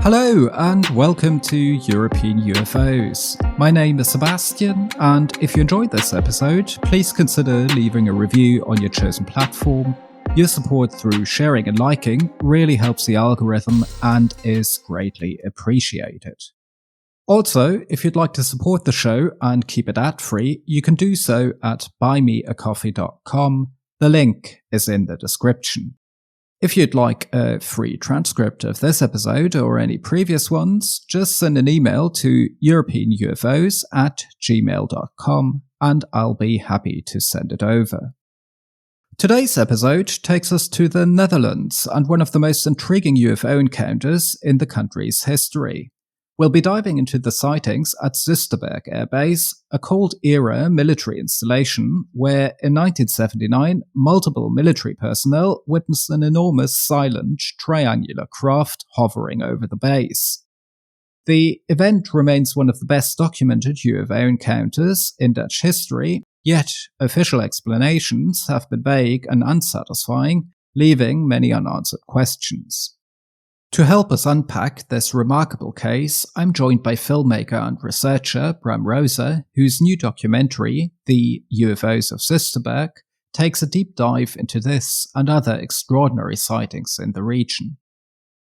Hello and welcome to European UFOs. My name is Sebastian, and if you enjoyed this episode, please consider leaving a review on your chosen platform. Your support through sharing and liking really helps the algorithm and is greatly appreciated. Also, if you'd like to support the show and keep it ad-free, you can do so at buymeacoffee.com. The link is in the description. If you'd like a free transcript of this episode or any previous ones, just send an email to europeanufos@gmail.com and I'll be happy to send it over. Today's episode takes us to the Netherlands and one of the most intriguing UFO encounters in the country's history. We'll be diving into the sightings at Soesterberg Air Base, a Cold Era military installation where, in 1979, multiple military personnel witnessed an enormous silent triangular craft hovering over the base. The event remains one of the best documented UFO encounters in Dutch history, yet official explanations have been vague and unsatisfying, leaving many unanswered questions. To help us unpack this remarkable case, I'm joined by filmmaker and researcher Bram Roza, whose new documentary, The UFOs of Soesterberg, takes a deep dive into this and other extraordinary sightings in the region.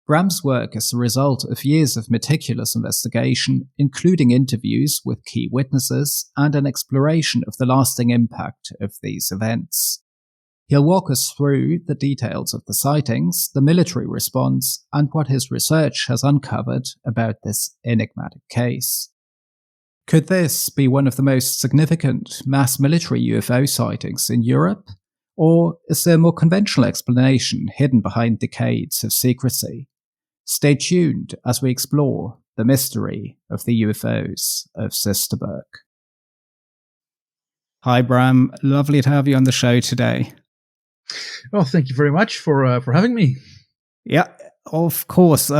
Bram's work is the result of years of meticulous investigation, including interviews with key witnesses and an exploration of the lasting impact of these events. He'll walk us through the details of the sightings, the military response, and what his research has uncovered about this enigmatic case. Could this be one of the most significant mass military UFO sightings in Europe? Or is there a more conventional explanation hidden behind decades of secrecy? Stay tuned as we explore the mystery of the UFOs of Soesterberg. Hi, Bram. Lovely to have you on the show today. Well, thank you very much for having me. Yeah, of course.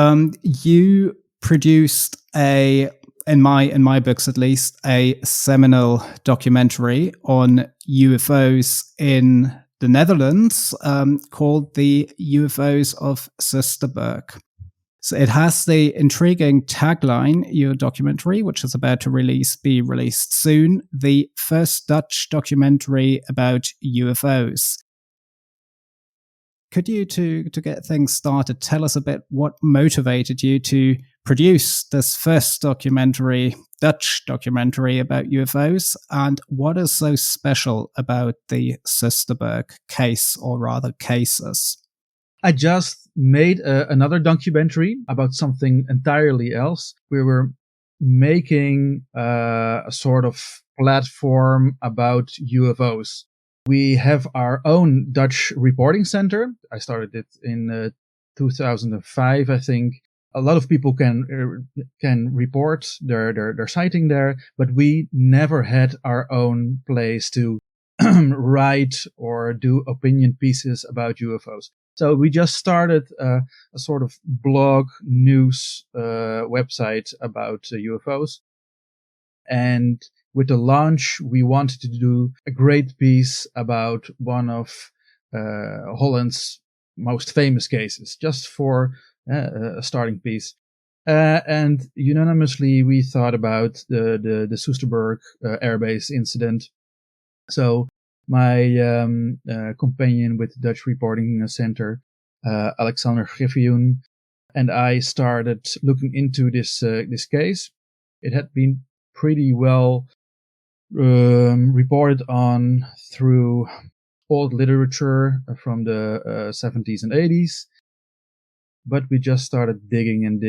You produced in my books at least, a seminal documentary on UFOs in the Netherlands called The UFOs of Soesterberg. So it has the intriguing tagline, your documentary, which is about to be released soon, the first Dutch documentary about UFOs. Could you, to get things started, tell us a bit what motivated you to produce this first Dutch documentary about UFOs, and what is so special about the Soesterberg case, or rather cases? I just made another documentary about something entirely else. We were making a sort of platform about UFOs. We have our own Dutch reporting center. I started it in 2005, I think. A lot of people can report their sighting there, but we never had our own place to write or do opinion pieces about UFOs. So we just started a sort of blog news website about UFOs. And with the launch, we wanted to do a great piece about one of Holland's most famous cases, just for a starting piece. And unanimously, we thought about the Soesterberg Air Base incident. So my companion with the Dutch Reporting Center, Alexander Griffioen, and I started looking into this case. It had been pretty well reported on through old literature from the 70s and 80s, but we just started digging, and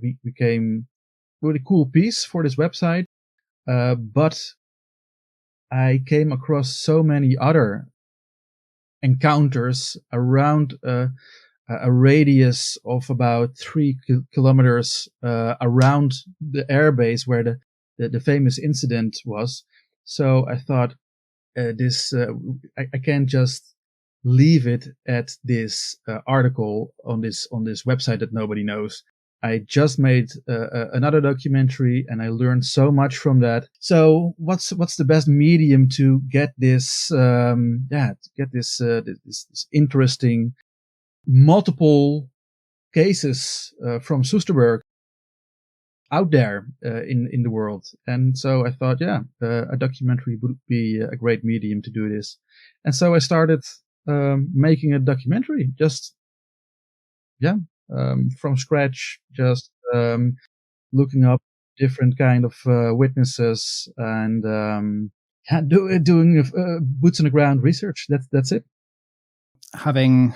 we came with a cool piece for this website, but I came across so many other encounters around a radius of about 3 kilometers around the airbase where the famous incident was. So I thought I can't just leave it at this article on this website that nobody knows. I just made another documentary, and I learned so much from that. So what's the best medium to get this this interesting multiple cases from Soesterberg out there in the world. And so I thought, a documentary would be a great medium to do this. And so I started making a documentary, just from scratch, just looking up different kind of witnesses and doing boots on the ground research. That's it. Having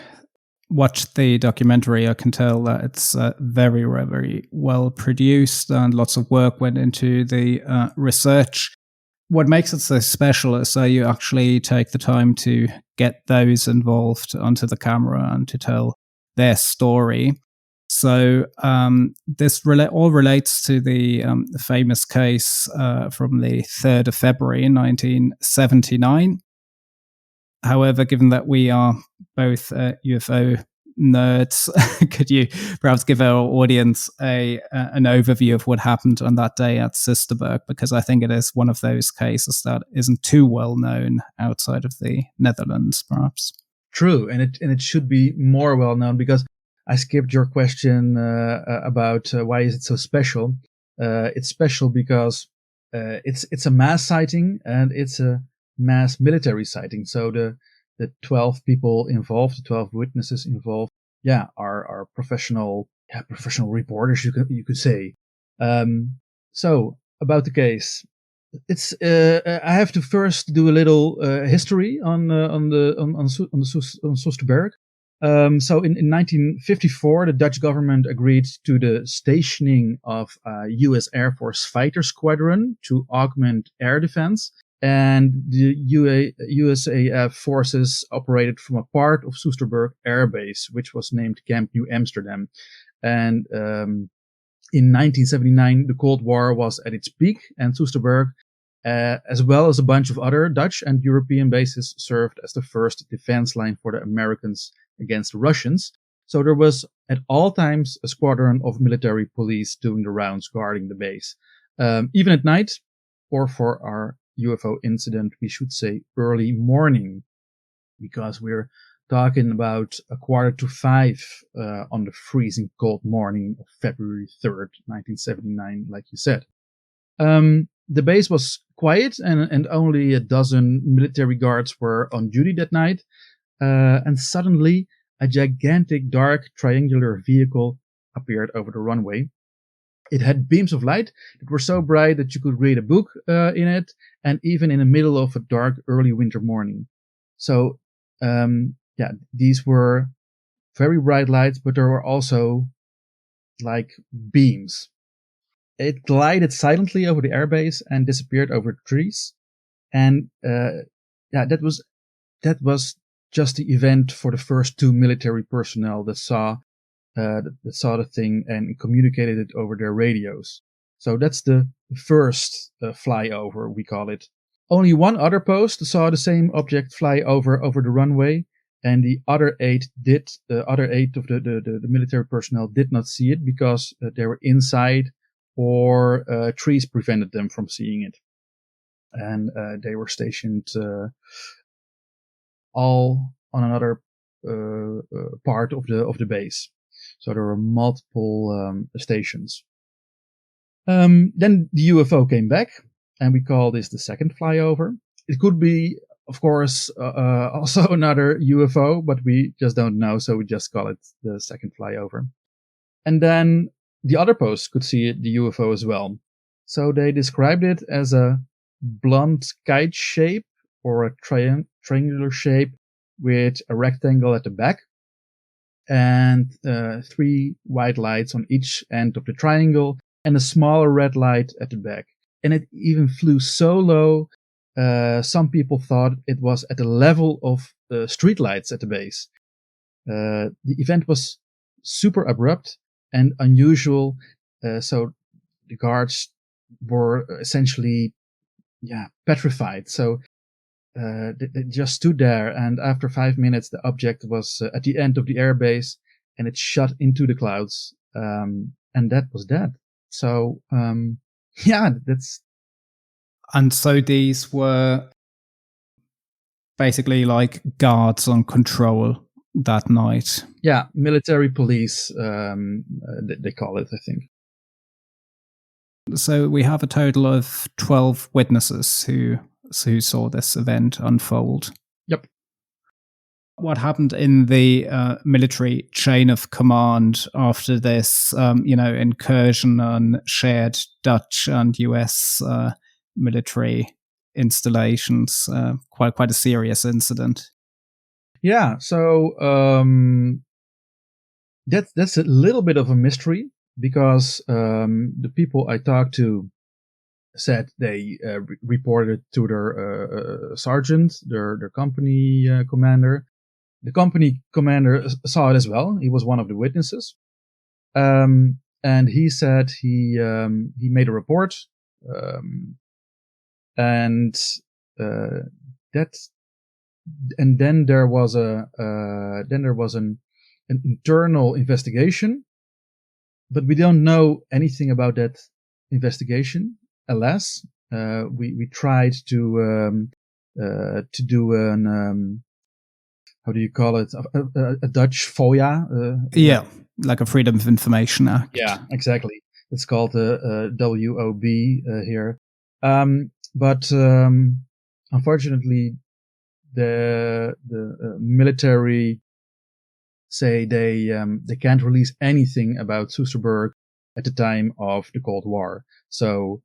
watched the documentary, I can tell that it's very, very well produced and lots of work went into the research. What makes it so special is that you actually take the time to get those involved onto the camera and to tell their story. So this all relates to the famous case from the 3rd of February 1979. However, given that we are both UFO nerds, could you perhaps give our audience an overview of what happened on that day at Soesterberg? Because I think it is one of those cases that isn't too well known outside of the Netherlands, perhaps. True, and it should be more well known, because I skipped your question about why is it so special. It's special because it's a mass sighting, and it's a mass military sighting. So the 12 people involved, the 12 witnesses involved, are professional reporters, you could say. So about the case, it's I have to first do a little history on Soesterberg. So in 1954, the Dutch government agreed to the stationing of a U.S. Air Force fighter squadron to augment air defense. And the USAF forces operated from a part of Soesterberg Air Base, which was named Camp New Amsterdam. And in 1979, the Cold War was at its peak, and Soesterberg, as well as a bunch of other Dutch and European bases, served as the first defense line for the Americans against the Russians. So there was at all times a squadron of military police doing the rounds guarding the base. Even at night, or for our UFO incident, we should say early morning, because we're talking about 4:45 on the freezing cold morning of February 3rd, 1979, like you said. The base was quiet, and only a dozen military guards were on duty that night. And suddenly, a gigantic dark triangular vehicle appeared over the runway. It had beams of light that were so bright that you could read a book in it, and even in the middle of a dark early winter morning. So, these were very bright lights, but there were also like beams. It glided silently over the airbase and disappeared over the trees. And that was just the event for the first two military personnel that saw the thing and communicated it over their radios. So that's the first flyover, we call it. Only one other post saw the same object fly over the runway, and the other eight of the military personnel did not see it because they were inside, or trees prevented them from seeing it. And they were stationed all on another part of the base. So there were multiple stations. Then the UFO came back, and we call this the second flyover. It could be, of course, also another UFO, but we just don't know, so we just call it the second flyover. And then the other posts could see the UFO as well. So they described it as a blunt kite shape, or a triangular shape with a rectangle at the back, and 3 white lights on each end of the triangle, and a smaller red light at the back. And it even flew so low, some people thought it was at the level of street lights at the base. The event was super abrupt and unusual, so the guards were essentially petrified. So they just stood there, and after 5 minutes, the object was at the end of the airbase, and it shot into the clouds, and that was that. So, that's. And so these were basically like guards on control that night. Yeah, military police, they call it, I think. So we have a total of 12 witnesses who saw this event unfold. Yep. What happened in the military chain of command after this, incursion on shared Dutch and U.S. Military installations? Quite a serious incident. Yeah. So that's a little bit of a mystery, because the people I talked to said they reported to their sergeant, their company commander. The company commander saw it as well. He was one of the witnesses, and he said he made a report, and then there was an internal investigation, but we don't know anything about that investigation. Alas, we tried to do an how do you call it? A Dutch FOIA. Like a Freedom of Information Act. Yeah, exactly. It's called the WOB here. But unfortunately, the military say they can't release anything about Soesterberg at the time of the Cold War. So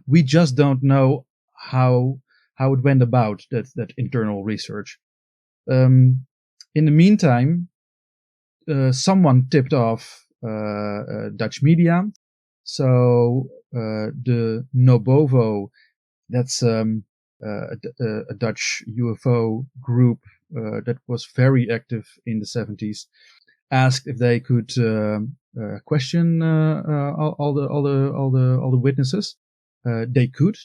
we just don't know how it went about that internal research. In the meantime, someone tipped off Dutch media. So the Nobovo, that's a Dutch UFO group that was very active in the 70s, asked if they could question all the witnesses. They could.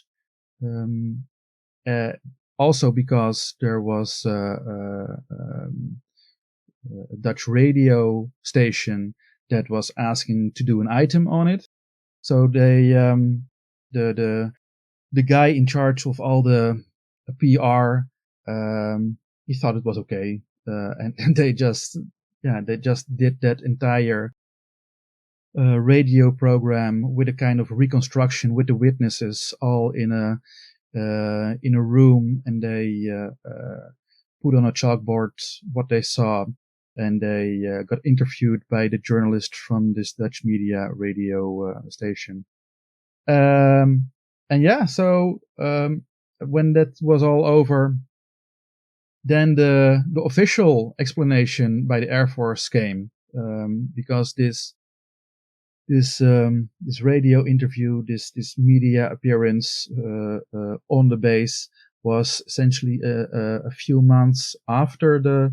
Also because there was a Dutch radio station that was asking to do an item on it. So they the guy in charge of all the PR, he thought it was okay, and they just did that entire radio program with a kind of reconstruction with the witnesses all in a room, and they put on a chalkboard what they saw, and they got interviewed by the journalist from this Dutch media radio station. So when that was all over, then the official explanation by the Air Force came, because this radio interview, this media appearance on the base was essentially a few months after the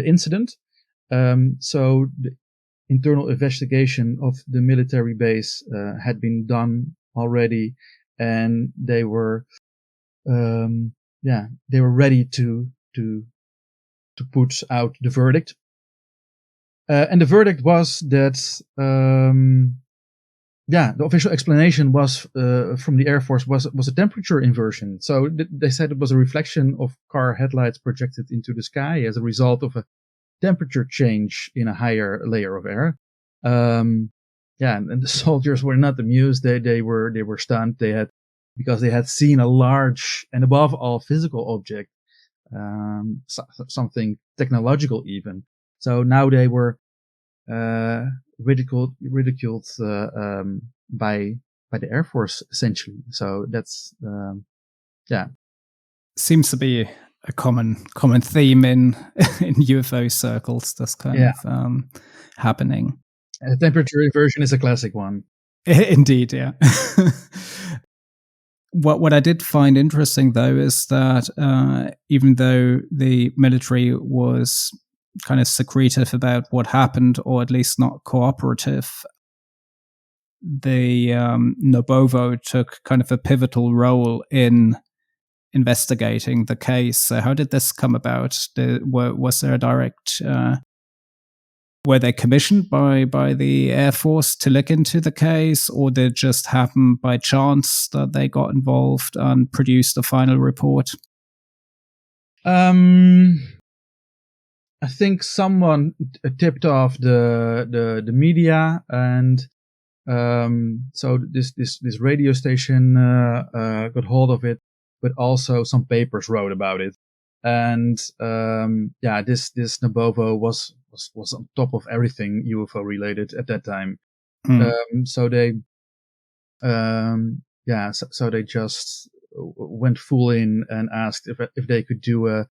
incident. So the internal investigation of the military base had been done already, and they were ready to put out the verdict. And the verdict was that the official explanation was from the Air Force was a temperature inversion. So they said it was a reflection of car headlights projected into the sky as a result of a temperature change in a higher layer of air. And the soldiers were not amused. They were stunned. Because they had seen a large and above all physical object, something technological even. So now they were ridiculed by the Air Force, essentially. So that's seems to be a common theme in UFO circles. That's kind of happening. Temperature inversion is a classic one. Indeed, yeah. What I did find interesting, though, is that even though the military was kind of secretive about what happened, or at least not cooperative, the Nobovo took kind of a pivotal role in investigating the case. So how did this come about? Was there a direct... were they commissioned by the Air Force to look into the case, or did it just happen by chance that they got involved and produced the final report? Um, I think someone tipped off the media, and so this radio station got hold of it, but also some papers wrote about it, and this Nabovo was on top of everything UFO related at that time. So they so they just went full in and asked if they could do a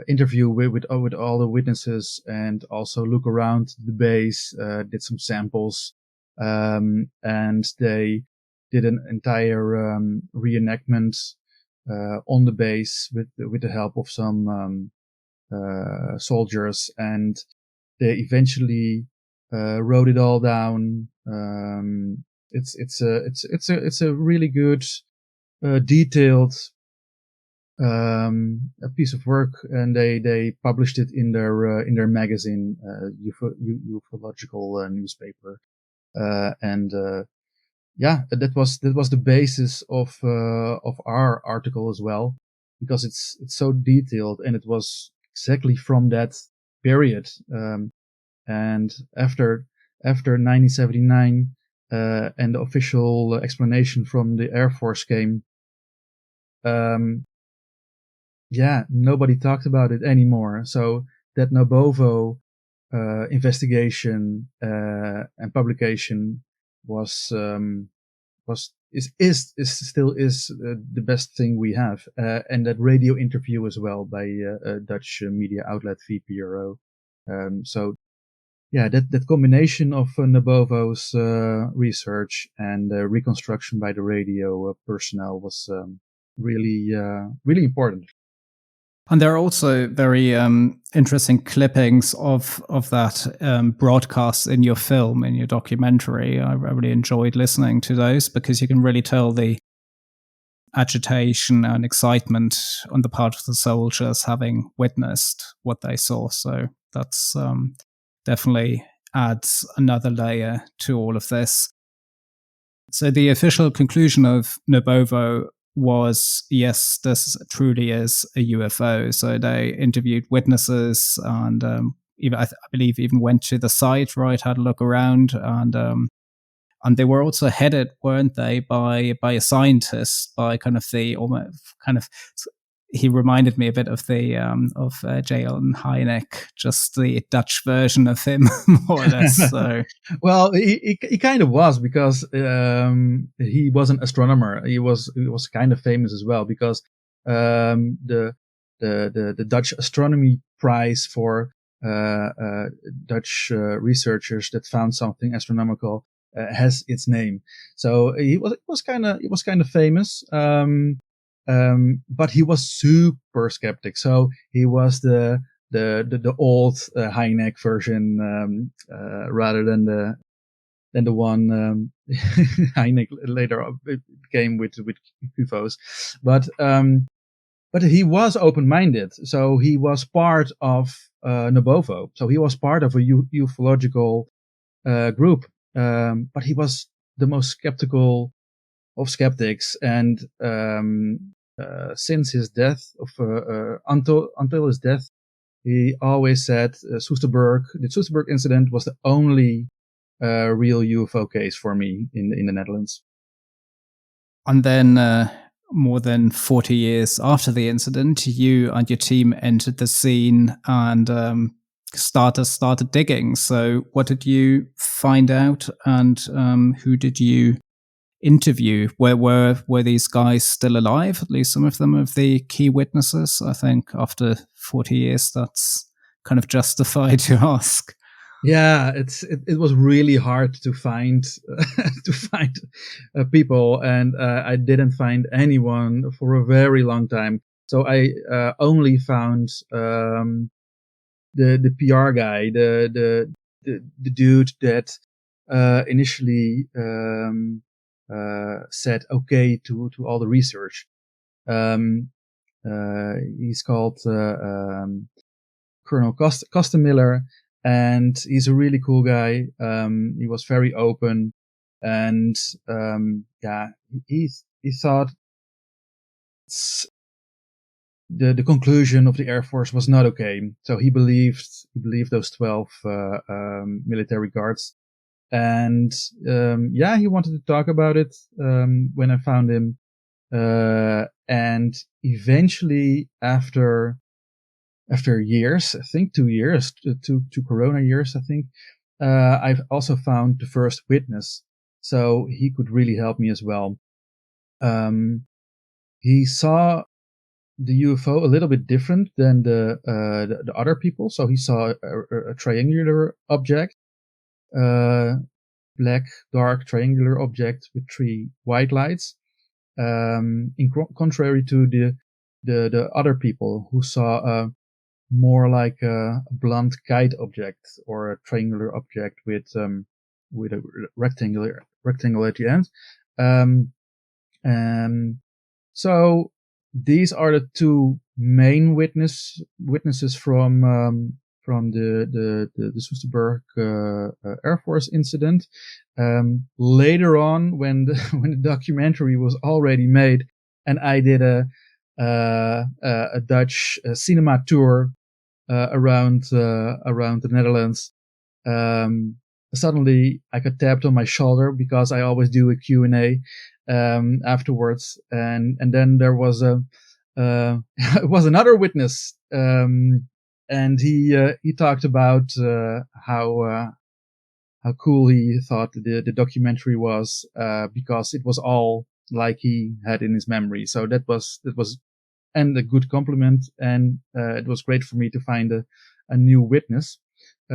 interview with all the witnesses, and also look around the base, did some samples, and they did an entire reenactment on the base with the help of some soldiers, and they eventually wrote it all down. It's a really good, detailed a piece of work, and they published it in their magazine, ufological newspaper, and that was the basis of our article as well, because it's so detailed, and it was exactly from that period. And after 1979, and the official explanation from the Air Force came, nobody talked about it anymore. So that Nabovo investigation and publication was still the best thing we have, and that radio interview as well by a Dutch media outlet VPRO. So that combination of Nabovo's research and reconstruction by the radio personnel was really important. And there are also very interesting clippings of that broadcast in your film, in your documentary. I really enjoyed listening to those, because you can really tell the agitation and excitement on the part of the soldiers having witnessed what they saw. So that's definitely adds another layer to all of this. So the official conclusion of Nabovo was, yes, this truly is a UFO. So they interviewed witnesses, and I believe even went to the site, right, had a look around, and they were also headed, weren't they, by a scientist, by kind of the almost kind of. He reminded me a bit of the J.L. Hynek, just the Dutch version of him, more or less. So. Well, he kind of was, because he was an astronomer. He was kind of famous as well, because the Dutch Astronomy Prize for Dutch researchers that found something astronomical has its name. So he was kind of famous. But he was super skeptic. So he was the old Hynek version, rather than the one Hynek later became with UFOs. But he was open-minded. So he was part of Nabovo. So he was part of a ufological group. But he was the most skeptical of skeptics, and since his death, until his death, he always said the Soesterberg incident was the only real UFO case for me in the Netherlands. And then, more than 40 years after the incident, you and your team entered the scene and started digging. So, what did you find out, and who did you interview? Were these guys still alive? At least some of them, of the key witnesses. I think after 40 years, that's kind of justified to ask. Yeah, it was really hard to find people, and I didn't find anyone for a very long time. So I only found the PR guy, the dude that initially said okay to all the research. He's called Colonel Kostemiller, and he's a really cool guy. He was very open, and he thought the conclusion of the Air Force was not okay. So he believed those 12 military guards, and he wanted to talk about it when I found him, and eventually after years, I think 2 years, two Corona years, I think, I've also found the first witness, so he could really help me as well. He saw the UFO a little bit different than the other people. So he saw a triangular object, black, dark triangular object with 3 white lights. Contrary to the other people who saw more like a blunt kite object or a triangular object with a rectangle at the end. So these are the 2 main witnesses from the Soesterberg Air Force incident. Later on, when the documentary was already made, and I did a Dutch cinema tour around the Netherlands, suddenly I got tapped on my shoulder, because I always do a Q&A afterwards, and then there was it was another witness, and he talked about how cool he thought the documentary was, because it was all like he had in his memory. So that was and a good compliment, and it was great for me to find a new witness.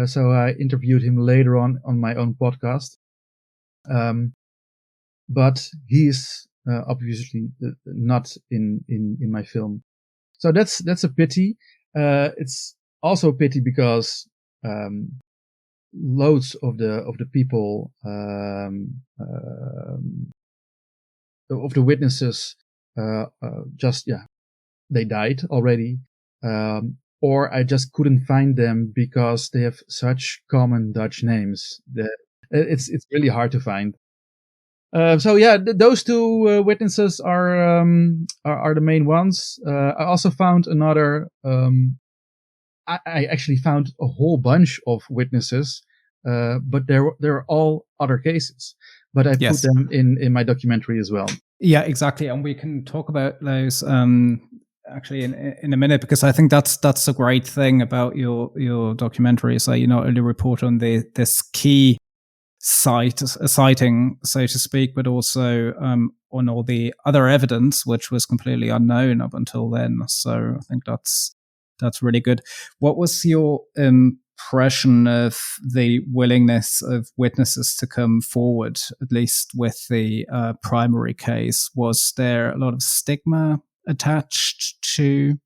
So I interviewed him later on my own podcast. But he's obviously not in my film. So that's a pity. It's also a pity because loads of the people of the witnesses just they died already, or I just couldn't find them because they have such common Dutch names that it's really hard to find. So yeah, those 2 witnesses are the main ones. I also found another. I actually found a whole bunch of witnesses, but they're all other cases. But I put them in my documentary as well. Yeah, exactly, and we can talk about those actually in a minute, because I think that's a great thing about your documentary. So you not only report on this key sighting, so to speak, but also on all the other evidence which was completely unknown up until then. So I think that's really good. What was your impression of the willingness of witnesses to come forward, at least with the primary case? Was there a lot of stigma attached to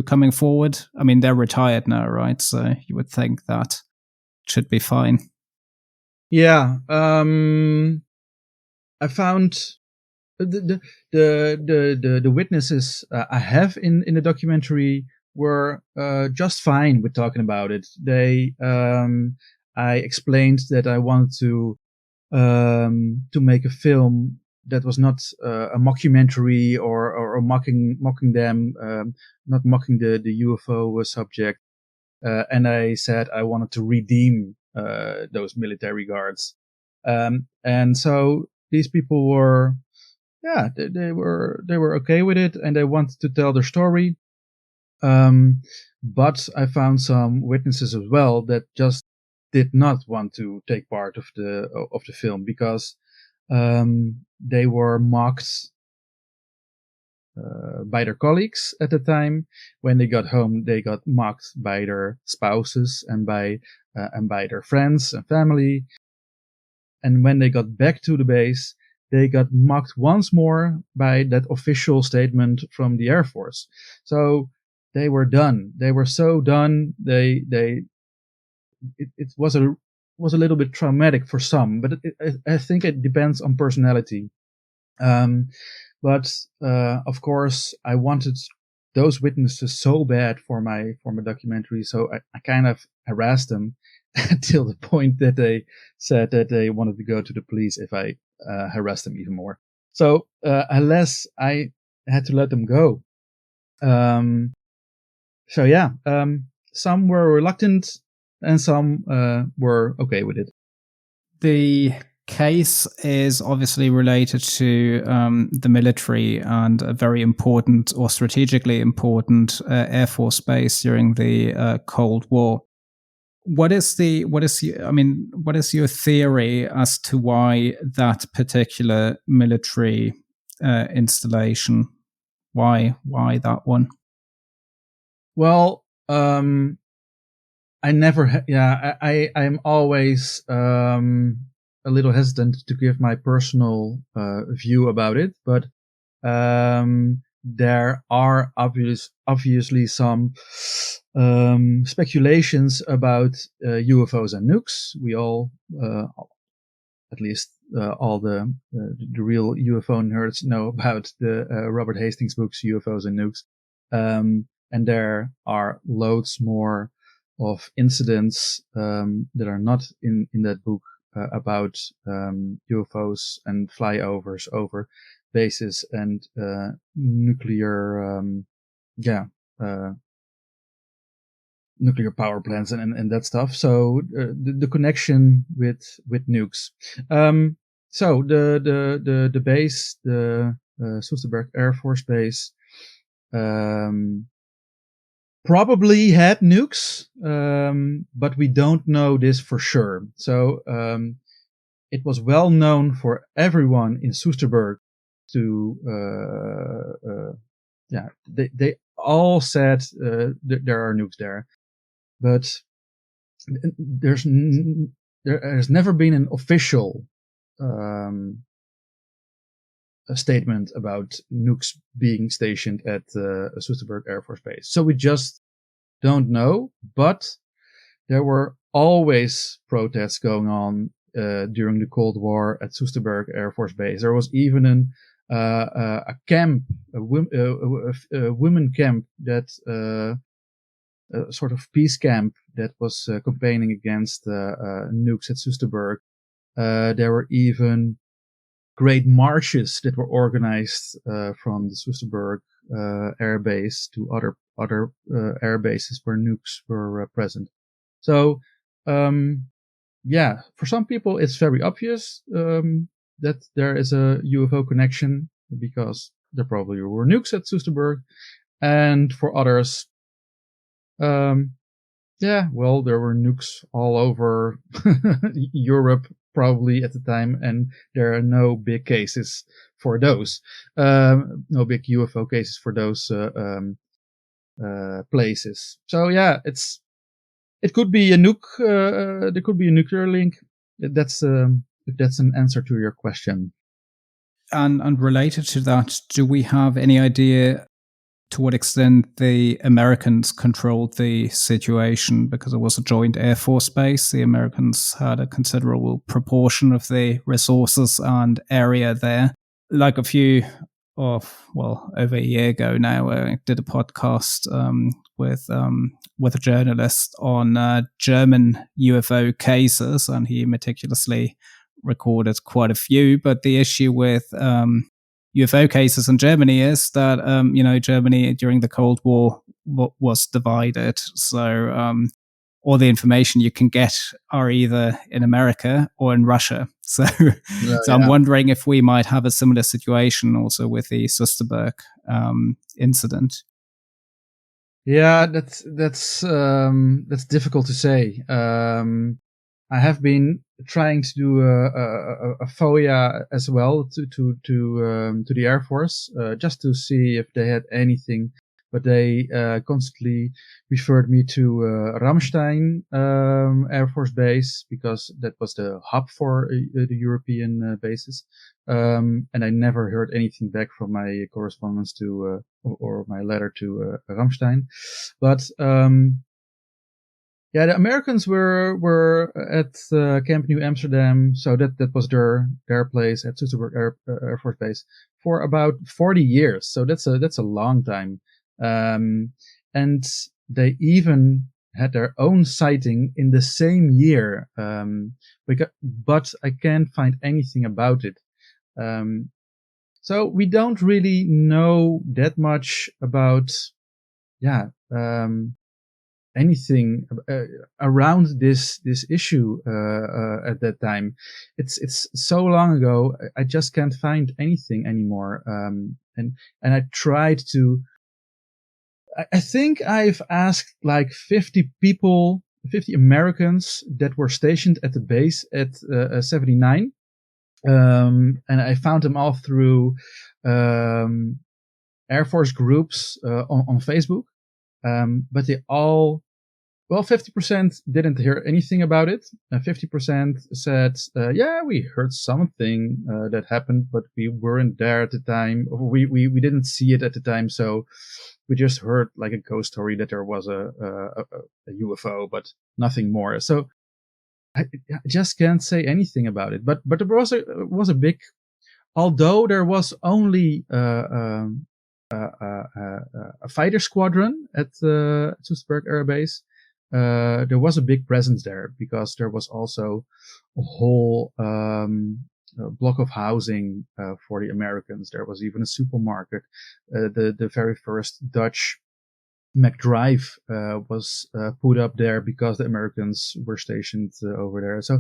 coming forward? I mean, they're retired now, right? So you would think that should be fine. Yeah, I found the witnesses I have in the documentary were just fine with talking about it. They I explained that I wanted to make a film that was not a mockumentary or mocking them, not mocking the UFO subject. And I said I wanted to redeem those military guards. And so these people were, they were okay with it, and they wanted to tell their story. But I found some witnesses as well that just did not want to take part of the film because they were mocked by their colleagues at the time. When they got home, they got mocked by their spouses and by their friends and family. And when they got back to the base, they got mocked once more by that official statement from the Air Force. So they were done. They were so done. It was a little bit traumatic for some, but I think it depends on personality. But of course, I wanted those witnesses so bad for my documentary, so I kind of harassed them till the point that they said that they wanted to go to the police if I harassed them even more. So alas, I had to let them go. So yeah, some were reluctant and some were okay with it. The case is obviously related to the military and a very important or strategically important Air Force base during the Cold War. What is your theory as to why that particular military installation? Why that one? Well, I never, I'm always a little hesitant to give my personal view about it, but there are obviously some speculations about UFOs and nukes. We all, at least all the real UFO nerds, know about the Robert Hastings books, UFOs and Nukes. And there are loads more of incidents that are not in that book about UFOs and flyovers over bases and nuclear, nuclear power plants and that stuff. So the connection with nukes. So the base, the Soesterberg Air Force Base, probably had nukes, but we don't know this for sure. So it was well known for everyone in Soesterberg to they all said there are nukes there, but there has never been an official a statement about nukes being stationed at Soesterberg Air Force Base. So we just don't know, but there were always protests going on during the Cold War at Soesterberg Air Force Base. There was even a camp, a women camp that a sort of peace camp that was campaigning against nukes at Soesterberg. There were even great marches that were organized from the Soesterberg Air Base to other air bases where nukes were present. So, for some people it's very obvious that there is a UFO connection because there probably were nukes at Soesterberg, and for others, there were nukes all over Europe probably at the time, and there are no big cases for those, no big UFO cases for those places. So it could be a nuke. There could be a nuclear link. That's if that's an answer to your question. And related to that, do we have any idea to what extent the Americans controlled the situation? Because it was a joint Air Force base. The Americans had a considerable proportion of the resources and area there. Like over a year ago now, I did a podcast with a journalist on German UFO cases, and he meticulously recorded quite a few. But the issue with UFO cases in Germany is that Germany during the Cold War was divided. So all the information you can get are either in America or in Russia. So, I'm wondering if we might have a similar situation also with the Soesterberg incident. Yeah, that's difficult to say. I have been trying to do a FOIA as well to the Air Force just to see if they had anything, but they constantly referred me to Ramstein Air Force Base because that was the hub for the European bases, and I never heard anything back from my correspondence to or my letter to Ramstein, but. The Americans were at Camp New Amsterdam, so that was their place at Soesterberg Air Force Base for about 40 years. So that's a long time, and they even had their own sighting in the same year. But I can't find anything about it. So we don't really know that much about anything around this issue at that time. It's so long ago. I just can't find anything anymore. And I tried to. I think I've asked like 50 people, 50 Americans that were stationed at the base at 79. And I found them all through Air Force groups on Facebook. But they all, well, 50% didn't hear anything about it. 50% said, yeah, we heard something that happened, but we weren't there at the time. We didn't see it at the time, so we just heard like a ghost story that there was a UFO, but nothing more. So I just can't say anything about it. But there was a big, although there was only a fighter squadron at Soesterberg Air Base, there was a big presence there because there was also a whole block of housing for the Americans. There was even a supermarket. The very first Dutch McDrive was put up there because the Americans were stationed over there. So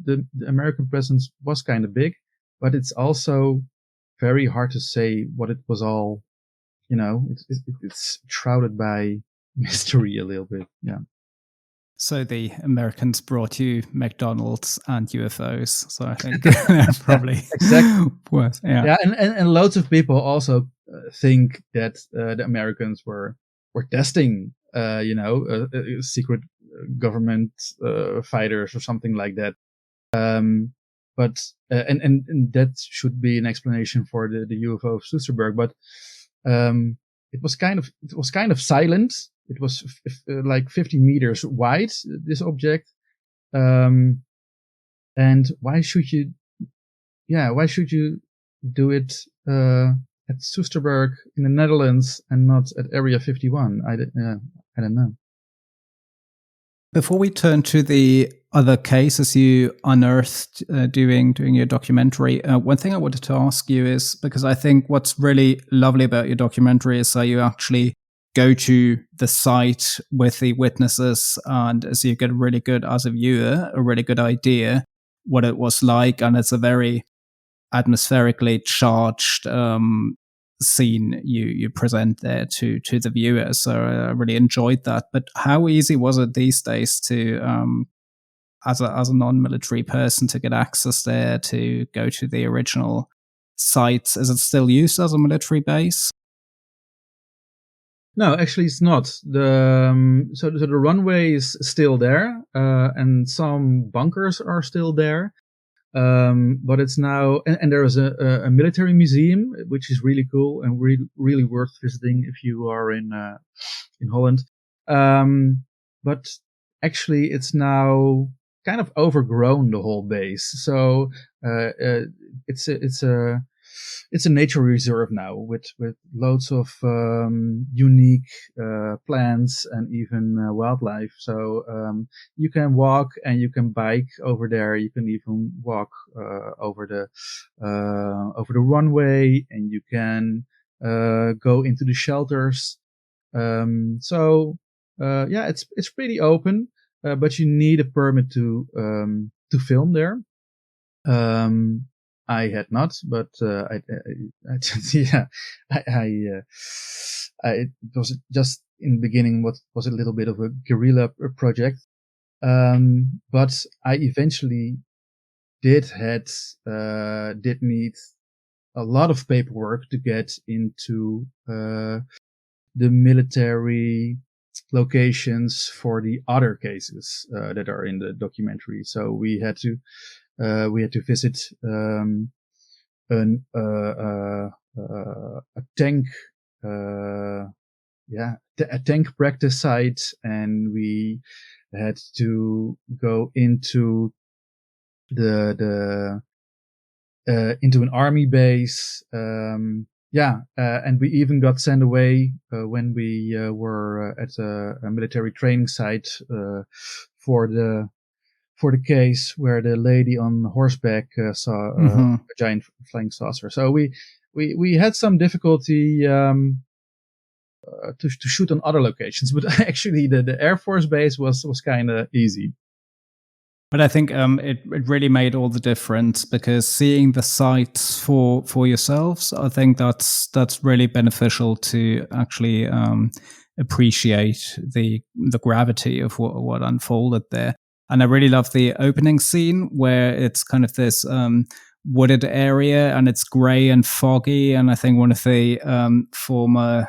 the American presence was kind of big, but it's also very hard to say what it was all. It's shrouded by mystery a little bit. Yeah. So the Americans brought you McDonald's and UFOs. So I think probably exactly worth. Yeah. Yeah, and loads of people also think that the Americans were testing, secret government fighters or something like that. But and that should be an explanation for the UFO of Soesterberg. But it was kind of silent. It was like 50 meters wide, this object. And why should you do it at Soesterberg in the Netherlands and not at Area 51? I don't know. Before we turn to the other cases you unearthed doing your documentary, one thing I wanted to ask you is, because I think what's really lovely about your documentary is that you actually go to the site with the witnesses, and so you get really good, as a viewer, a really good idea what it was like, and it's a very atmospherically charged scene you present there to the viewer. So I really enjoyed that. But how easy was it these days to as a non-military person to get access there, to go to the original sites? Is it still used as a military base? No, actually, it's not. So the runway is still there, and some bunkers are still there. But it's now, and there is a military museum, which is really cool and really worth visiting if you are in Holland. But actually, it's now kind of overgrown, the whole base. So it's a nature reserve now with loads of unique plants and even wildlife. So you can walk and you can bike over there. You can even walk over the runway, and you can go into the shelters. It's pretty open, but you need a permit to film there. I had not, but it was just in the beginning what was a little bit of a guerrilla project. But I eventually did need a lot of paperwork to get into the military locations for the other cases that are in the documentary. So we had to visit a tank, a tank practice site, and we had to go into into an army base. And we even got sent away when we were at a military training site for the case where the lady on horseback saw a giant flying saucer. So we had some difficulty to shoot on other locations, but actually the Air Force Base was kind of easy. But I think it really made all the difference, because seeing the sights for yourselves, I think that's really beneficial to actually appreciate the gravity of what unfolded there. And I really love the opening scene where it's kind of this wooded area and it's grey and foggy, and I think one of the former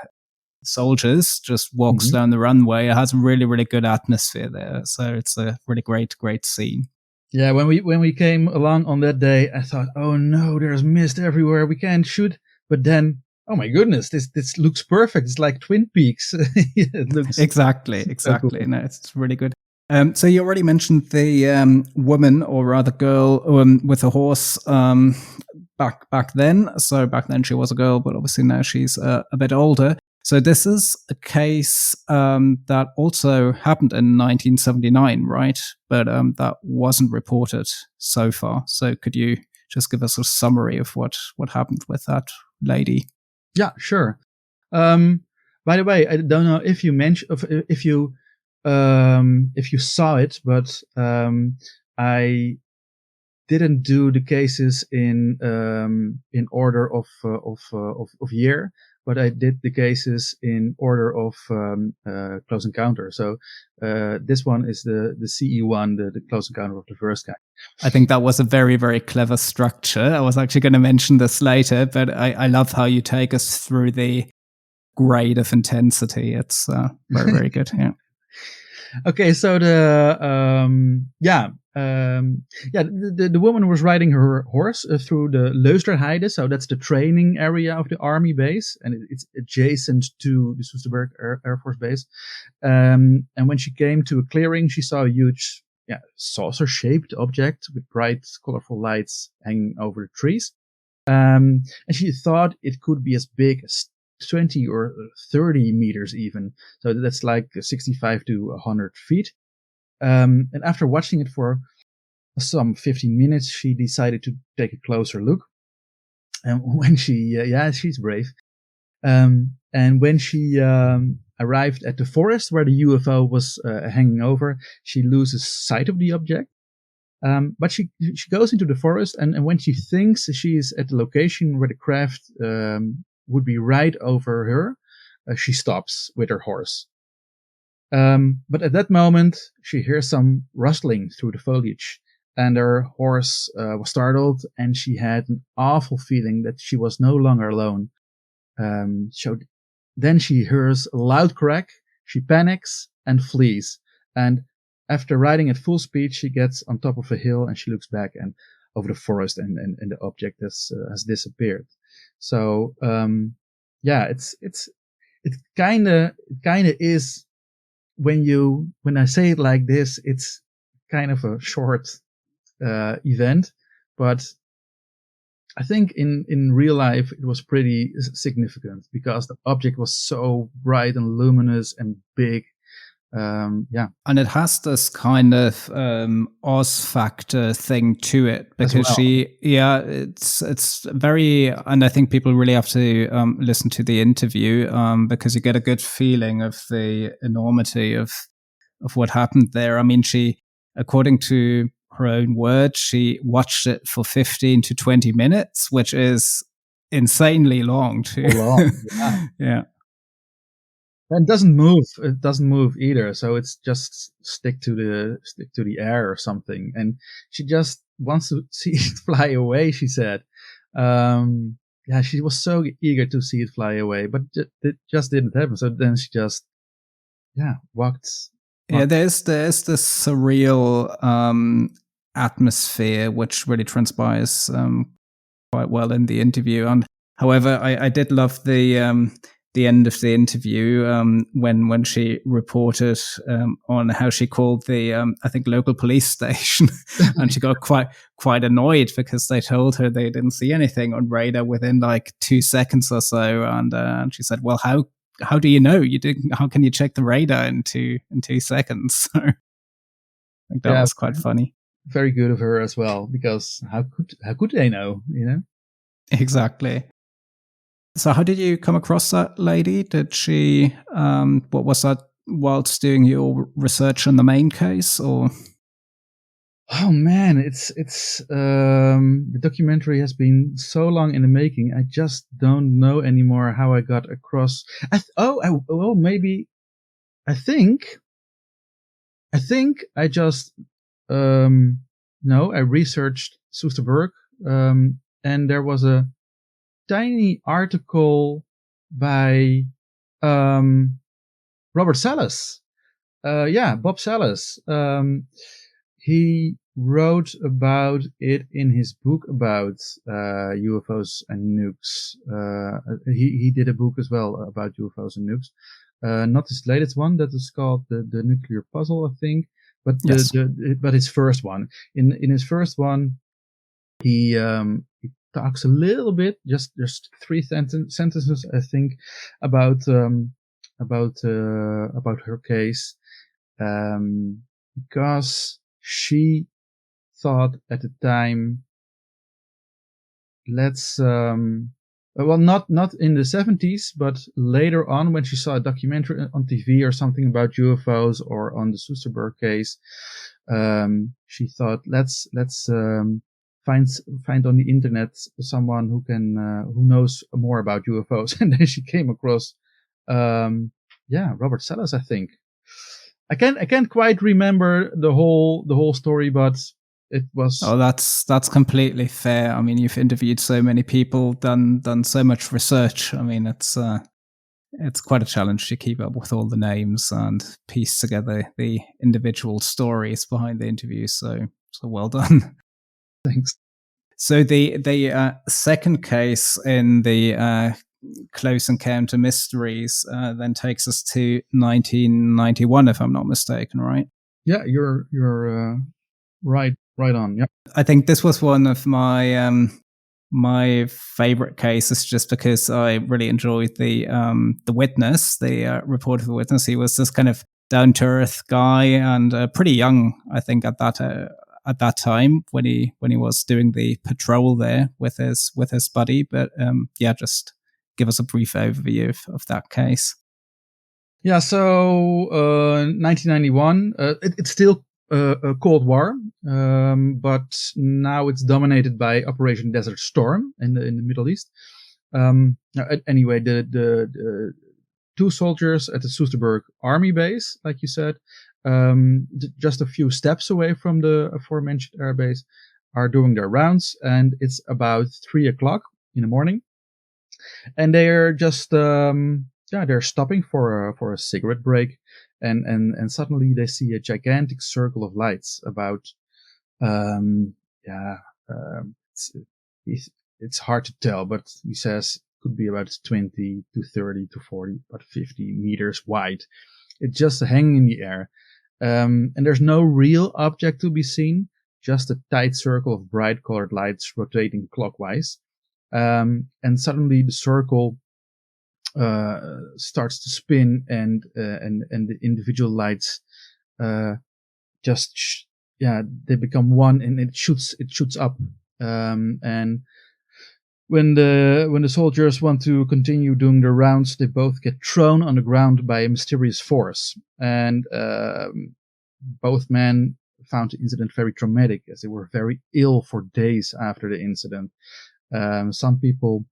soldiers just walks down the runway. It has a really, really good atmosphere there. So it's a really great scene. Yeah, when we came along on that day, I thought, oh no, there's mist everywhere. We can't shoot. But then, oh my goodness, this looks perfect. It's like Twin Peaks. It looks exactly. So cool. No, it's really good. So you already mentioned the woman, or rather girl, with a horse back then. So back then she was a girl, but obviously now she's a bit older. So this is a case that also happened in 1979, right? But that wasn't reported so far. So could you just give us a summary of what happened with that lady? Yeah, sure. By the way, I don't know if you mentioned if you saw it, but I didn't do the cases in order of year, but I did the cases in order of close encounter. So this one is the CE1, the close encounter of the first kind. I think that was a very, very clever structure. I was actually going to mention this later, but I love how you take us through the grade of intensity. It's very, very good. Yeah. Okay, so the woman was riding her horse through the Leusderheide, so that's the training area of the army base, and it's adjacent to the Soesterberg Air Force Base. And when she came to a clearing, she saw a huge, saucer-shaped object with bright, colorful lights hanging over the trees. And she thought it could be as big as 20 or 30 meters even. So that's like 65 to 100 feet. And after watching it for some 15 minutes, she decided to take a closer look. And when she, she's brave. And when she arrived at the forest where the UFO was hanging over, she loses sight of the object. But she goes into the forest, and when she thinks she is at the location where the craft would be right over her, she stops with her horse. But at that moment, she hears some rustling through the foliage, and her horse was startled, and she had an awful feeling that she was no longer alone. So then she hears a loud crack, she panics and flees. And after riding at full speed, she gets on top of a hill, and she looks back and over the forest, and the object has disappeared. So it kind of is, when I say it like this, it's kind of a short event, but I think in real life it was pretty significant because the object was so bright and luminous and big. And it has this kind of Oz factor thing to it, because it's very, and I think people really have to listen to the interview because you get a good feeling of the enormity of what happened there. I mean, she, according to her own words, she watched it for 15 to 20 minutes, which is insanely long too. Yeah. And it doesn't move. It doesn't move either. So it's just stick to the air or something. And she just wants to see it fly away, she said. She was so eager to see it fly away, but it just didn't happen. So then she just, walked. Yeah, there's this surreal atmosphere which really transpires quite well in the interview. And however, I did love the end of the interview when she reported on how she called the I think local police station, and she got quite annoyed because they told her they didn't see anything on radar within like 2 seconds or so, and she said, "Well, how do you know? You didn't? How can you check the radar in 2 seconds?" So I think that was quite funny. Very good of her as well, because how could they know? You know, exactly. So how did you come across that lady? Did she, what was that whilst doing your research on the main case, or? Oh man, it's the documentary has been so long in the making. I just don't know anymore how I got across. Maybe I think I just no, I researched Soesterberg, and there was a tiny article by Robert Salas. Bob Salas. He wrote about it in his book about UFOs and nukes. He did a book as well about UFOs and nukes. Not his latest one, that is called the Nuclear Puzzle, I think. But Yes. but his first one. In his first one, he talks a little bit, just three sentences, I think, about her case, because she thought at the time, let's well, not in the 70s, but later on, when she saw a documentary on TV or something about UFOs, or on the Soesterberg case, she thought, let's find on the internet someone who knows more about UFOs. And then she came across Robert Salas, I think. I can't quite remember the whole story, but it was. Oh, that's completely fair. I mean, you've interviewed so many people, done so much research. I mean, it's quite a challenge to keep up with all the names and piece together the individual stories behind the interviews. So well done. Thanks. So the second case in the Close Encounter Mysteries then takes us to 1991, if I'm not mistaken, right? Yeah, you're right on. Yeah. I think this was one of my favorite cases, just because I really enjoyed the witness, the report of the witness. He was this kind of down to earth guy, and pretty young, I think, at that time when he was doing the patrol there with his buddy. But just give us a brief overview of that case. Yeah, so 1991, it's still a Cold War, but now it's dominated by Operation Desert Storm in the Middle East. Anyway, the two soldiers at the Soesterberg Army Base, like you said, just a few steps away from the aforementioned air base, are doing their rounds, and it's about 3:00 in the morning, and they're just they're stopping for a cigarette break, and suddenly they see a gigantic circle of lights about it's hard to tell, but he says could be about 20 to 30 to 40, about 50 meters wide. It's just hanging in the air, and there's no real object to be seen, just a tight circle of bright colored lights rotating clockwise. And suddenly the circle starts to spin, and the individual lights they become one, and it shoots up. And when the soldiers want to continue doing their rounds, they both get thrown on the ground by a mysterious force. And both men found the incident very traumatic, as they were very ill for days after the incident. Some people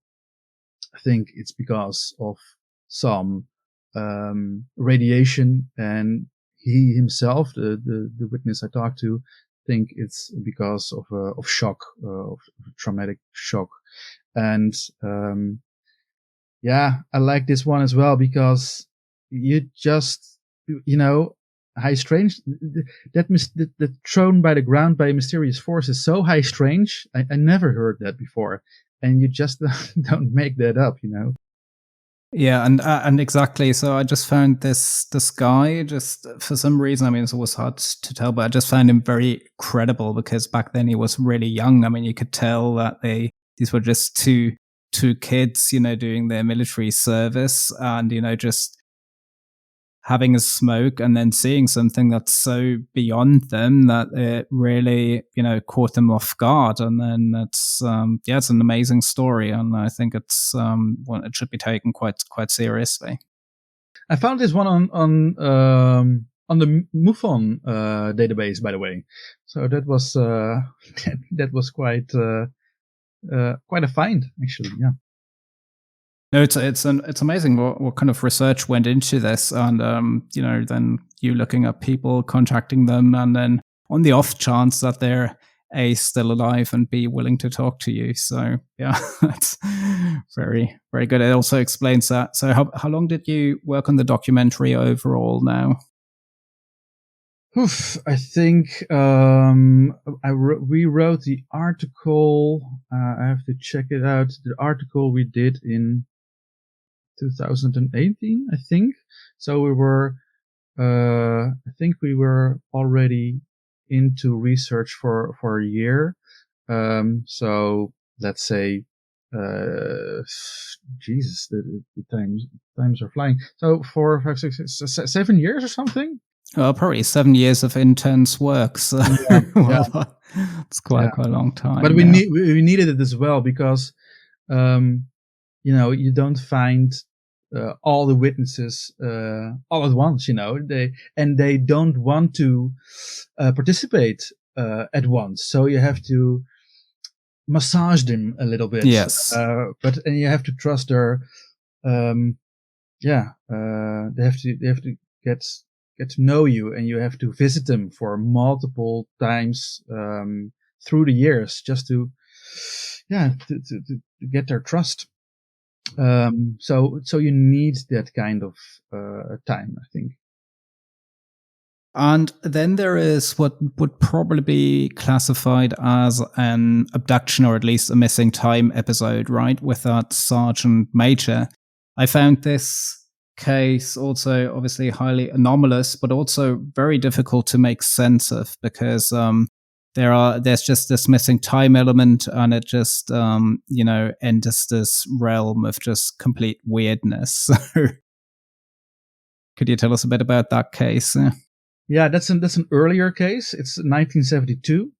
think it's because of some radiation, and he himself, the witness I talked to, think it's because of shock, of traumatic shock. And I like this one as well, because you just, high strange, that thrown by the ground by a mysterious force is so high strange. I never heard that before, and you just don't make that up. Yeah, and exactly. So I just found this guy, just for some reason, I mean, it's always hard to tell, but I just found him very credible, because back then he was really young. I mean, you could tell that these were just two kids, doing their military service, and just having a smoke and then seeing something that's so beyond them that it really, caught them off guard. And then it's an amazing story, and I think it's it should be taken quite seriously. I found this one on the MUFON database, by the way. So that was that was quite a find, actually. Yeah. No, it's amazing what kind of research went into this, and then you looking at people, contacting them, and then on the off chance that they're A, still alive, and B, willing to talk to you. So yeah, that's very, very good. It also explains that. So how long did you work on the documentary overall now? I think we wrote the article. I have to check it out. The article we did in 2018, I think. So we were, I think we were already into research for a year. So let's say, Jesus, the times are flying. So 4, 5, 6, 7 years or something. Well, probably 7 years of intense work. So it's quite a long time. But we needed it as well because, you don't find all the witnesses all at once. They don't want to participate at once. So you have to massage them a little bit. Yes. And you have to trust their. They have to get to know you, and you have to visit them for multiple times through the years just to get their trust. So you need that kind of time, I think. And then there is what would probably be classified as an abduction, or at least a missing time episode, right? With that Sergeant Major. I found this case also obviously highly anomalous, but also very difficult to make sense of, because there's just this missing time element, and it just enters this realm of just complete weirdness. So could you tell us a bit about that case? Yeah, that's an earlier case. It's 1972,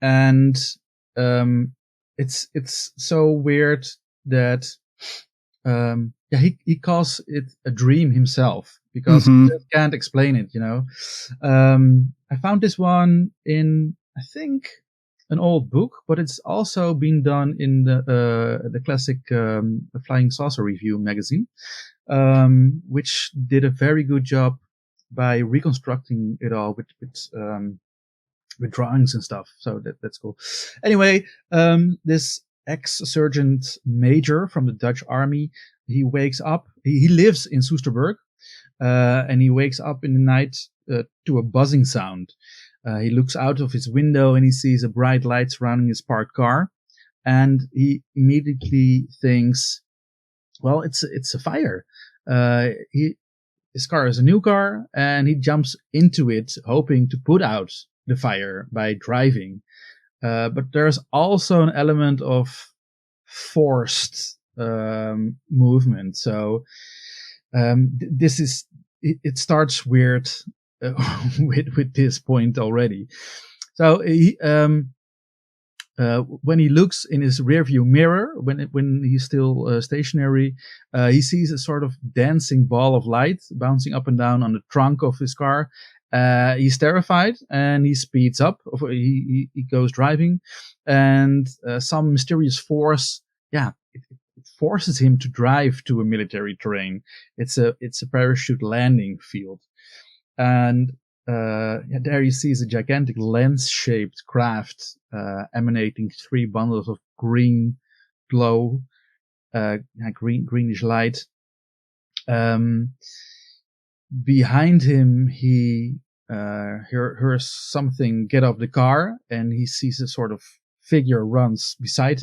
and it's so weird that he calls it a dream himself, because he can't explain it. I found this one in, I think, an old book, but it's also been done in the classic Flying Saucer Review magazine, which did a very good job by reconstructing it all with drawings and stuff. So that's cool. Anyway, this ex-sergeant major from the Dutch army, he wakes up. He lives in Soesterberg, and he wakes up in the night to a buzzing sound. He looks out of his window and he sees a bright light surrounding his parked car, and he immediately thinks, well, it's a fire. His car is a new car, and he jumps into it, hoping to put out the fire by driving. But there's also an element of forced movement. So it starts weird with this point already. So he, when he looks in his rearview mirror, when he's still stationary, he sees a sort of dancing ball of light bouncing up and down on the trunk of his car. He's terrified, and he speeds up. He goes driving, and some mysterious force, it forces him to drive to a military terrain. It's a parachute landing field, and there he sees a gigantic lens-shaped craft emanating 3 bundles of green glow, greenish light. Behind him, he hears something get off the car, and he sees a sort of figure runs beside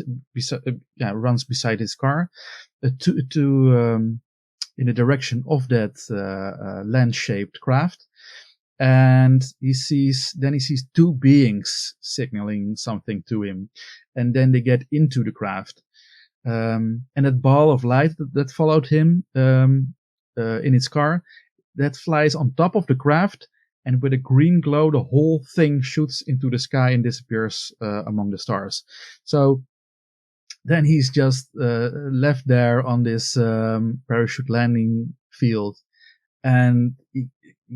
his car in the direction of that lens-shaped craft. And he sees 2 beings signaling something to him, and then they get into the craft. And that ball of light that followed him, in its car that flies on top of the craft, and with a green glow, the whole thing shoots into the sky and disappears among the stars. So then he's just left there on this parachute landing field, and he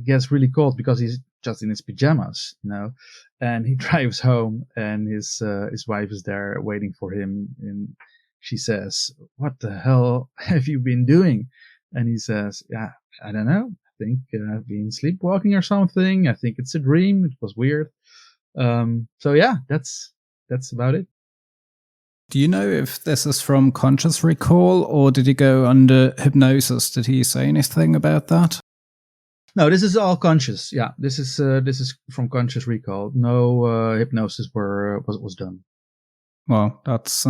gets really cold because he's just in his pajamas, and he drives home, and his wife is there waiting for him, and she says, "What the hell have you been doing?" And he says, "Yeah, I don't know. I think I've been sleepwalking or something. I think it's a dream. It was weird." So yeah, that's about it. Do you know if this is from conscious recall, or did he go under hypnosis? Did he say anything about that? No, this is all conscious. Yeah, this is from conscious recall. No hypnosis was done. Well, that's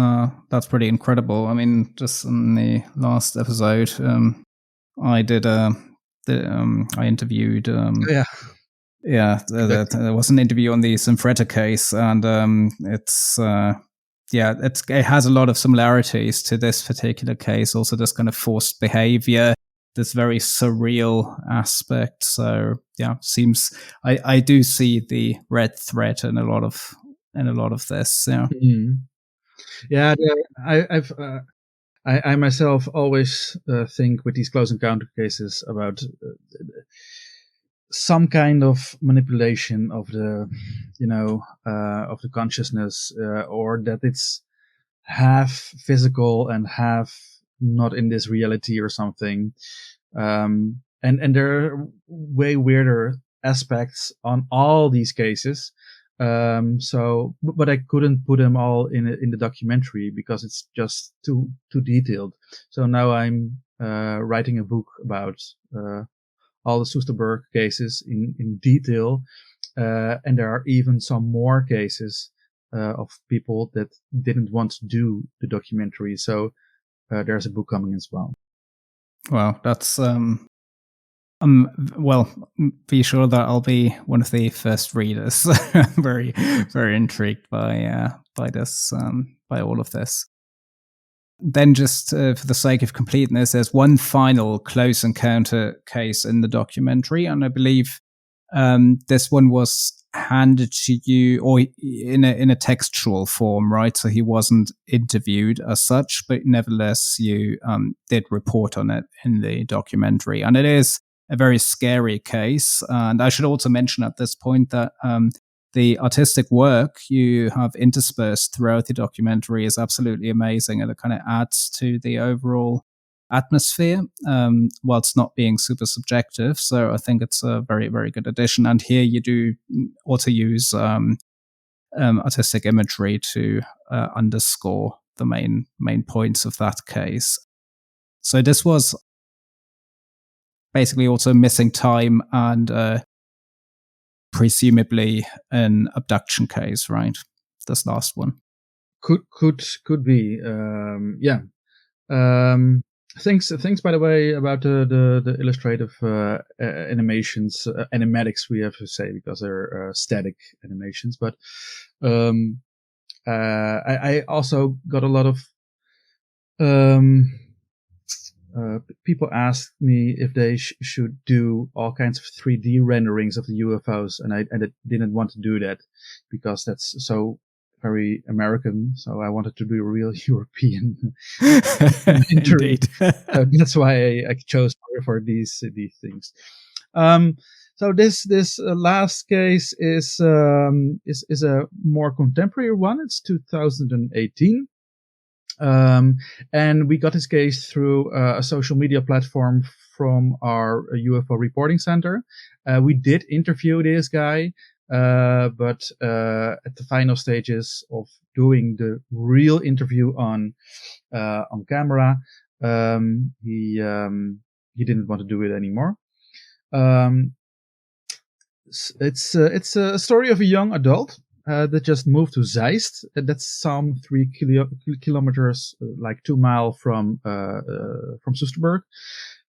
pretty incredible. I mean, just in the last episode, I did I interviewed. Yeah. Yeah, there was an interview on the Synfretta case, and it has a lot of similarities to this particular case. Also, this kind of forced behavior, this very surreal aspect. So yeah, seems I do see the red thread in a lot of this. Yeah. Mm-hmm. Yeah, I myself always think with these close encounter cases about some kind of manipulation of the, of the consciousness, or that it's half physical and half not in this reality or something. And there are way weirder aspects on all these cases. But I couldn't put them all in the documentary because it's just too detailed. So now I'm writing a book about all the Soesterberg cases in detail, and there are even some more cases of people that didn't want to do the documentary. So there's a book coming as well. Well, that's well, be sure that I'll be one of the first readers. Very, very intrigued by this, by all of this. Then, just for the sake of completeness, there's one final close encounter case in the documentary, and I believe this one was handed to you or in a textual form, right? So he wasn't interviewed as such, but nevertheless, you did report on it in the documentary, and it is a very scary case. And I should also mention at this point that the artistic work you have interspersed throughout the documentary is absolutely amazing, and it kind of adds to the overall atmosphere, whilst not being super subjective. So I think it's a very, very good addition. And here you do also use artistic imagery to underscore the main points of that case. So this was basically also missing time and presumably an abduction case, right? This last one could be, yeah. Thanks by the way about the illustrative animations, animatics we have to say, because they're static animations. But I also got a lot of people asked me if they should do all kinds of 3D renderings of the UFOs, and I didn't want to do that because that's so very American. So I wanted to do a real European indeed. So that's why I chose for these things. So this last case is a more contemporary one. It's 2018. And we got this case through a social media platform from our UFO reporting center. We did interview this guy, but at the final stages of doing the real interview on camera, he didn't want to do it anymore. It's a story of a young adult that just moved to Zeist. That's some 3 kilometers, like 2 miles from Soesterberg.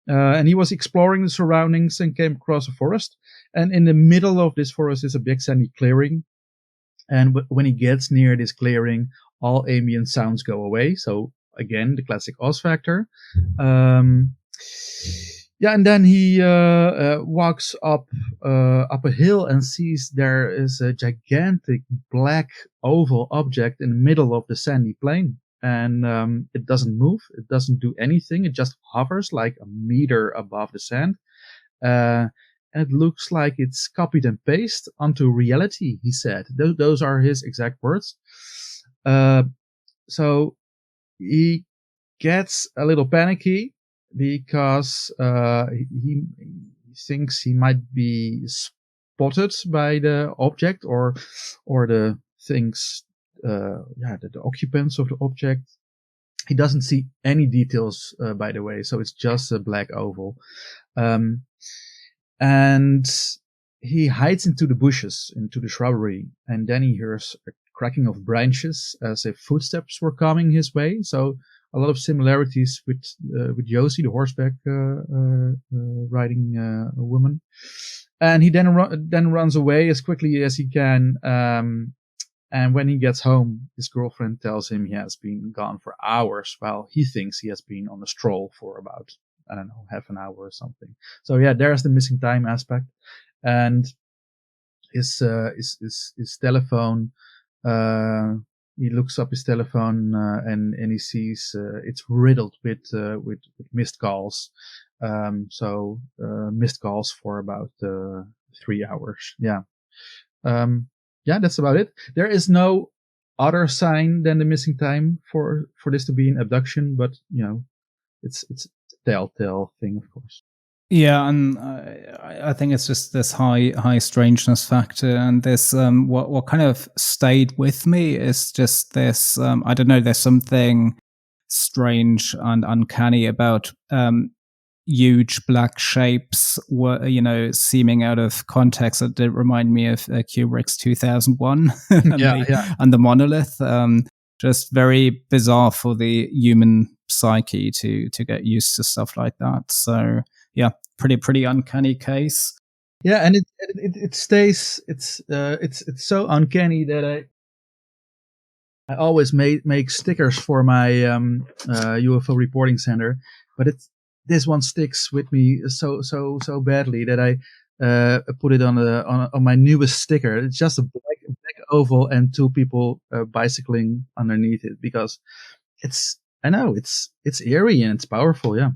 And he was exploring the surroundings and came across a forest. And in the middle of this forest is a big sandy clearing. And when he gets near this clearing, all ambient sounds go away. So again, the classic Oz factor. Yeah, and then he walks up a hill and sees there is a gigantic black oval object in the middle of the sandy plain, and it doesn't move, it doesn't do anything, it just hovers like a meter above the sand, and it looks like it's copied and pasted onto reality. He said those are his exact words. So he gets a little panicky because he thinks he might be spotted by the object or the things, the occupants of the object. He doesn't see any details, by the way, so it's just a black oval. And he hides into the bushes, into the shrubbery, and then he hears a cracking of branches as if footsteps were coming his way. So a lot of similarities with Josie, the horseback riding woman. And he then runs away as quickly as he can. And when he gets home, his girlfriend tells him he has been gone for hours, while he thinks he has been on a stroll for about, I don't know, half an hour or something. So yeah, there's the missing time aspect. And his telephone, he looks up his telephone, and he sees it's riddled with missed calls. So missed calls for about 3 hours. Yeah. Yeah, that's about it. There is no other sign than the missing time for this to be an abduction, but it's a telltale thing, of course. Yeah, and I think it's just this high strangeness factor, and this what kind of stayed with me is just this. I don't know. There's something strange and uncanny about huge black shapes were seeming out of context. That did remind me of Kubrick's 2001 and the monolith. Just very bizarre for the human psyche to get used to stuff like that. So yeah, pretty uncanny case. Yeah, and it stays. It's so uncanny that I always make stickers for my UFO reporting center, but this one sticks with me so badly that I put it on my newest sticker. It's just a black oval and two people bicycling underneath it, because it's eerie and it's powerful. Yeah.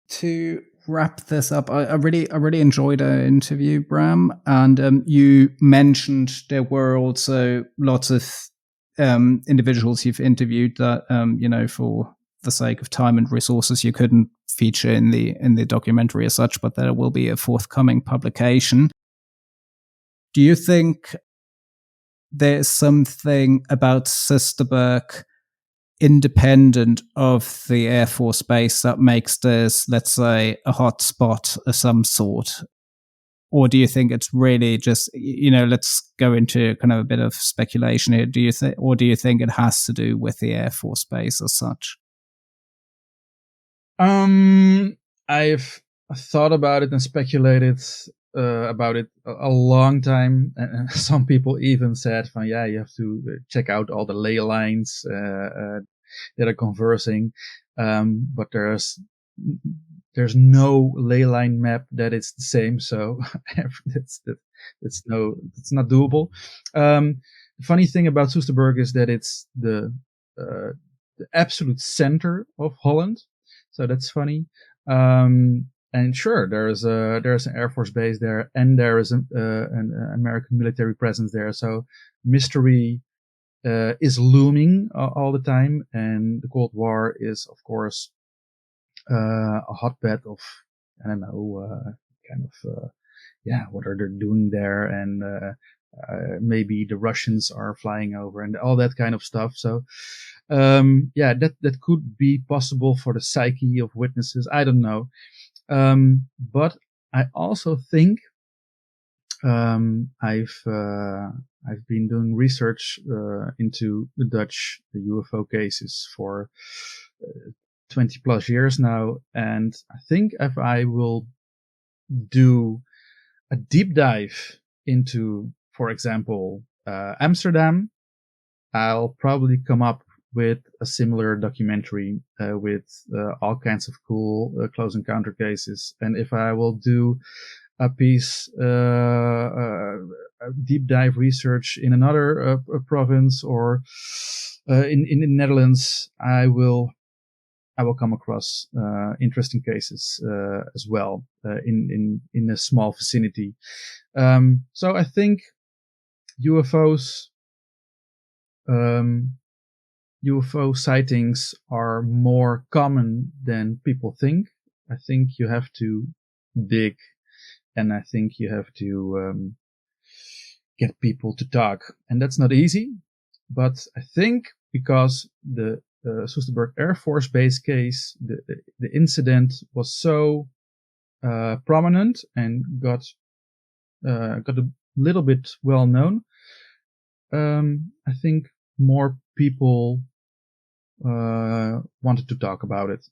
To wrap this up, I really enjoyed our interview, Bram, and you mentioned there were also lots of individuals you've interviewed that for the sake of time and resources you couldn't feature in the documentary as such, but there will be a forthcoming publication. Do you think there's something about Soesterberg independent of the Air Force Base that makes this, let's say, a hot spot of some sort? Or do you think it's really just, let's go into kind of a bit of speculation here. Do you think it has to do with the Air Force Base as such? I've thought about it and speculated about it a long time, and some people even said, "Yeah, you have to check out all the ley lines that are conversing," but there's no ley line map that is the same, so it's not doable. The funny thing about Soesterberg is that it's the absolute center of Holland. So that's funny. And sure, there's an Air Force base there, and there is an American military presence there. So mystery is looming all the time, and the Cold War is, of course, a hotbed of, I don't know, what are they doing there, and maybe the Russians are flying over and all that kind of stuff. So that could be possible for the psyche of witnesses. I don't know. But I also think I've been doing research into the Dutch UFO cases for 20 plus years now, and I think if I will do a deep dive into, for example, Amsterdam, I'll probably come up with a similar documentary with all kinds of cool close encounter cases. And if I will do a piece, a deep dive research in another province or in the Netherlands, I will come across interesting cases as well in a small vicinity. So I think UFO sightings are more common than people think. I think you have to dig, and I think you have to get people to talk, and that's not easy. But I think because the Soesterberg Air Force Base case, the incident was so prominent and got a little bit well known, I think more people wanted to talk about it.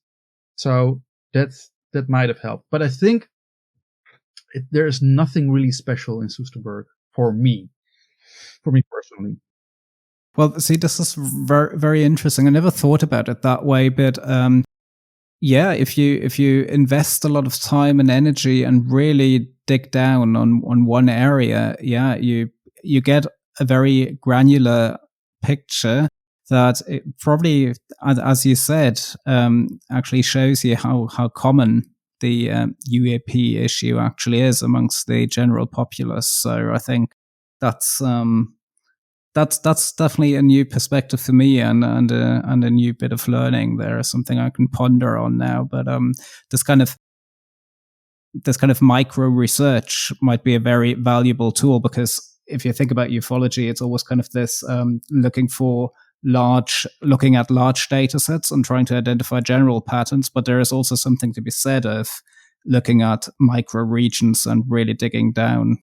So that might have helped. But I think there is nothing really special in Soesterberg for me personally. Well, see, this is very, very interesting. I never thought about it that way, but yeah, if you invest a lot of time and energy and really dig down on one area, yeah, you get a very granular picture that it probably, as you said, actually shows you how common the UAP issue actually is amongst the general populace. So I think that's definitely a new perspective for me and a new bit of learning there, something I can ponder on now. But this kind of micro research might be a very valuable tool, because if you think about ufology, it's always kind of this looking at large data sets and trying to identify general patterns. But there is also something to be said of looking at micro regions and really digging down.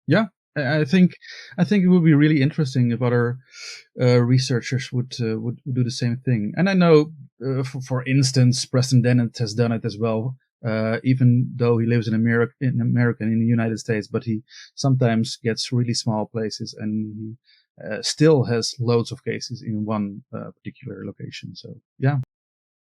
Yeah. I think it would be really interesting if other researchers would do the same thing. And I know, for instance, Preston Dennett has done it as well, even though he lives in America in the United States. But he sometimes gets really small places, and he still has loads of cases in one particular location. So yeah,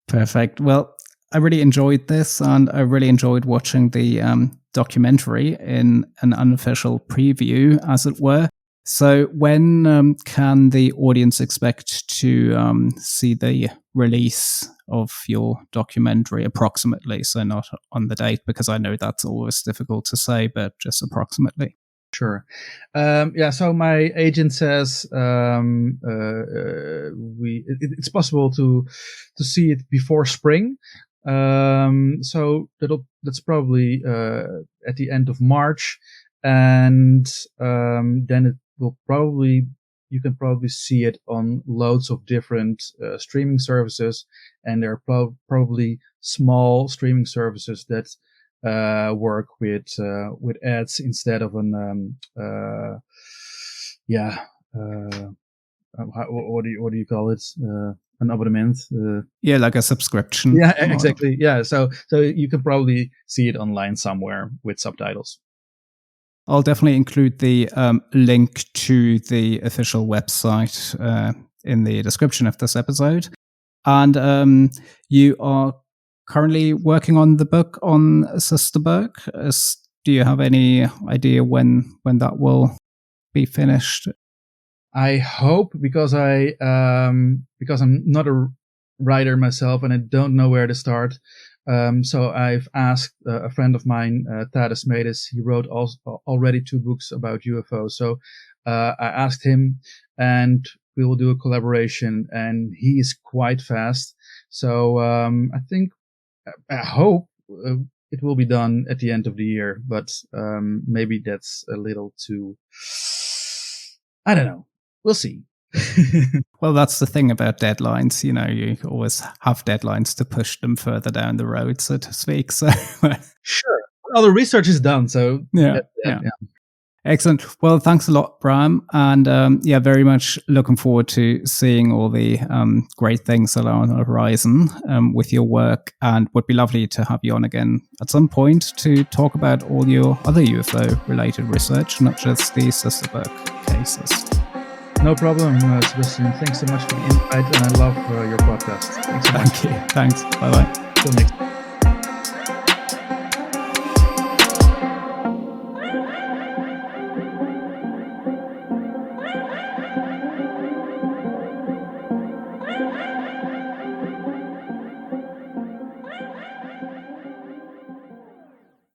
perfect. Well, I really enjoyed this, and I really enjoyed watching the documentary in an unofficial preview, as it were. So when can the audience expect to see the release of your documentary approximately? So not on the date, because I know that's always difficult to say, but just approximately. Sure. So my agent says it's possible to see it before spring. So that's probably at the end of March, and then it will you can probably see it on loads of different streaming services, and there are probably small streaming services that work with ads instead of what do you call it? An abonnement. Yeah, like a subscription. Yeah, exactly. Yeah, so you can probably see it online somewhere with subtitles. I'll definitely include the link to the official website in the description of this episode. And you are currently working on the book on Soesterberg. Do you have any idea when that will be finished? I hope, because I'm not a writer myself and I don't know where to start. So I've asked a friend of mine, Thaddeus Medes. He wrote already 2 books about UFOs. So I asked him, and we will do a collaboration. And he is quite fast. So I hope it will be done at the end of the year. But maybe that's a little too. I don't know. We'll see. Well, that's the thing about deadlines. You always have deadlines to push them further down the road, so to speak. So sure. Well, the research is done. So yeah. Excellent. Well, thanks a lot, Bram. And very much looking forward to seeing all the great things that are on the horizon with your work, and would be lovely to have you on again at some point to talk about all your other UFO related research, not just the Soesterberg cases. No problem, Sebastian. Thanks so much for the invite, and I love your podcast. Thanks so much. Thank you. Thanks. Bye-bye. Till next time.